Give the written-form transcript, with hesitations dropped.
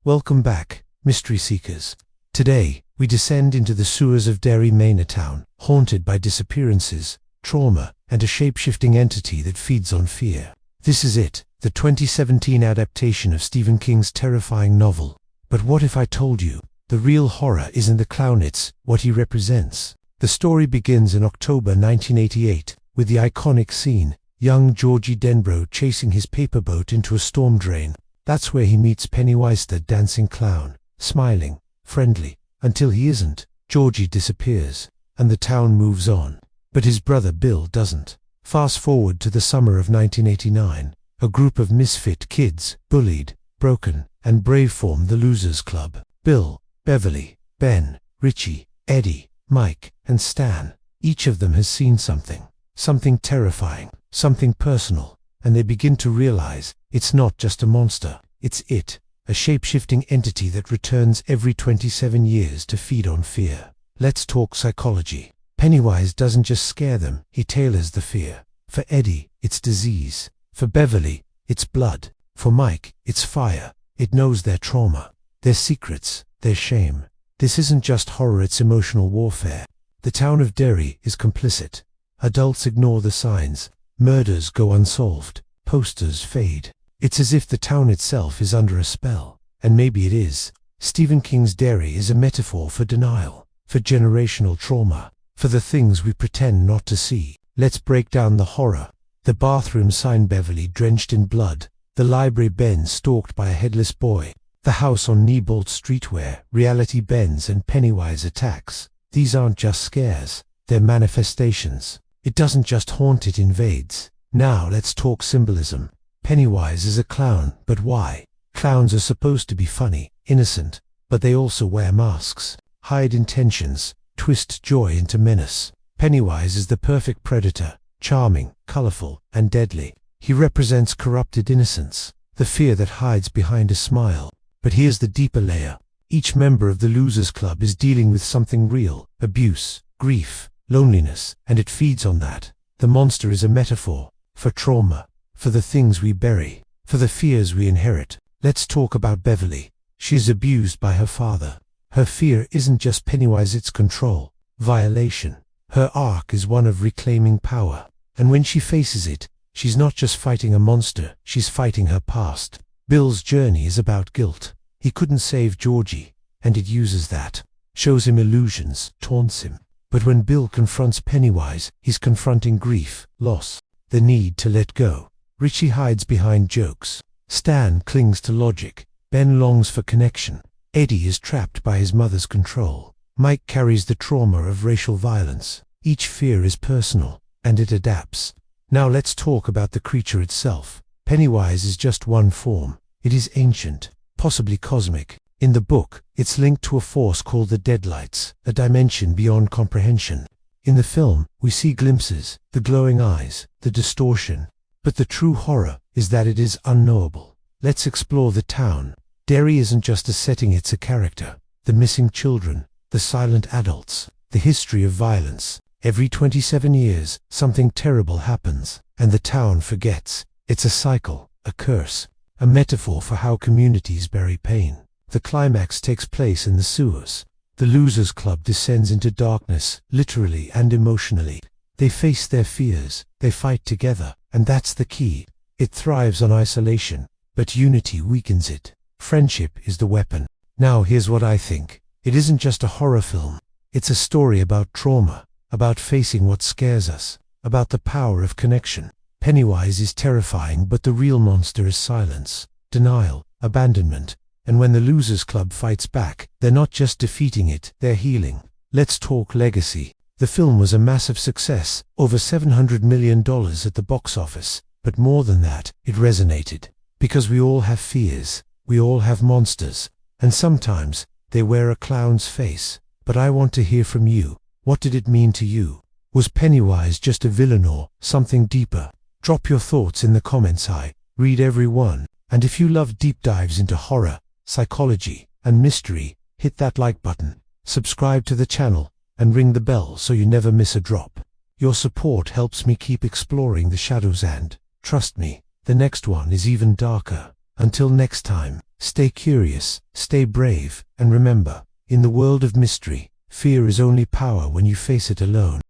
Welcome back, mystery seekers. Today, we descend into the sewers of Derry Manor Town, haunted by disappearances, trauma, and a shape-shifting entity that feeds on fear. This is it, the 2017 adaptation of Stephen King's terrifying novel. But what if I told you, the real horror isn't the clown, it's what he represents? The story begins in October 1988, with the iconic scene, young Georgie Denbrough chasing his paper boat into a storm drain. That's where he meets Pennywise, the dancing clown, smiling, friendly, until he isn't. Georgie disappears, and the town moves on. But his brother Bill doesn't. Fast forward to the summer of 1989. A group of misfit kids, bullied, broken, and brave, form the Losers Club. Bill, Beverly, Ben, Richie, Eddie, Mike, and Stan. Each of them has seen something terrifying, something personal, and they begin to realize it's not just a monster, it's a shape-shifting entity that returns every 27 years to feed on fear. Let's talk psychology. Pennywise doesn't just scare them, he tailors the fear. For Eddie, it's disease. For Beverly, it's blood. For Mike, it's fire. It knows their trauma, their secrets, their shame. This isn't just horror, it's emotional warfare. The town of Derry is complicit. Adults ignore the signs. Murders go unsolved. Posters fade. It's as if the town itself is under a spell. And maybe it is. Stephen King's Derry is a metaphor for denial, for generational trauma, for the things we pretend not to see. Let's break down the horror. The bathroom sign, Beverly drenched in blood. The library, Ben stalked by a headless boy. The house on Neibolt Street where reality bends and Pennywise attacks. These aren't just scares, they're manifestations. It doesn't just haunt, it invades. Now let's talk symbolism. Pennywise is a clown, but why? Clowns are supposed to be funny, innocent, but they also wear masks, hide intentions, twist joy into menace. Pennywise is the perfect predator, charming, colorful, and deadly. He represents corrupted innocence, the fear that hides behind a smile. But here's the deeper layer. Each member of the Losers Club is dealing with something real: abuse, grief, loneliness, and it feeds on that. The monster is a metaphor for trauma, for the things we bury, for the fears we inherit. Let's talk about Beverly. She's abused by her father. Her fear isn't just Pennywise, it's control, violation. Her arc is one of reclaiming power. And when she faces it, she's not just fighting a monster, she's fighting her past. Bill's journey is about guilt. He couldn't save Georgie, and it uses that. Shows him illusions, taunts him. But when Bill confronts Pennywise, he's confronting grief, loss, the need to let go. Richie hides behind jokes. Stan clings to logic. Ben longs for connection. Eddie is trapped by his mother's control. Mike carries the trauma of racial violence. Each fear is personal, and it adapts. Now let's talk about the creature itself. Pennywise is just one form. It is ancient, possibly cosmic. In the book, it's linked to a force called the Deadlights, a dimension beyond comprehension. In the film, we see glimpses, the glowing eyes, the distortion. But the true horror is that it is unknowable. Let's explore the town. Derry isn't just a setting, it's a character. The missing children, the silent adults, the history of violence. Every 27 years, something terrible happens, and the town forgets. It's a cycle, a curse, a metaphor for how communities bury pain. The climax takes place in the sewers. The Losers Club descends into darkness, literally and emotionally. They face their fears, they fight together, and that's the key. It thrives on isolation, but unity weakens it. Friendship is the weapon. Now here's what I think. It isn't just a horror film. It's a story about trauma, about facing what scares us, about the power of connection. Pennywise is terrifying, but the real monster is silence, denial, abandonment. And when the Losers Club fights back, they're not just defeating it, they're healing. Let's talk legacy. The film was a massive success, over $700 million at the box office. But more than that, it resonated. Because we all have fears, we all have monsters, and sometimes they wear a clown's face. But I want to hear from you. What did it mean to you? Was Pennywise just a villain or something deeper? Drop your thoughts in the comments. I read every one. And if you love deep dives into horror, psychology, and mystery, hit that like button, subscribe to the channel, and ring the bell so you never miss a drop. Your support helps me keep exploring the shadows, and trust me, the next one is even darker. Until next time, stay curious, stay brave, and remember, in the world of mystery, fear is only power when you face it alone.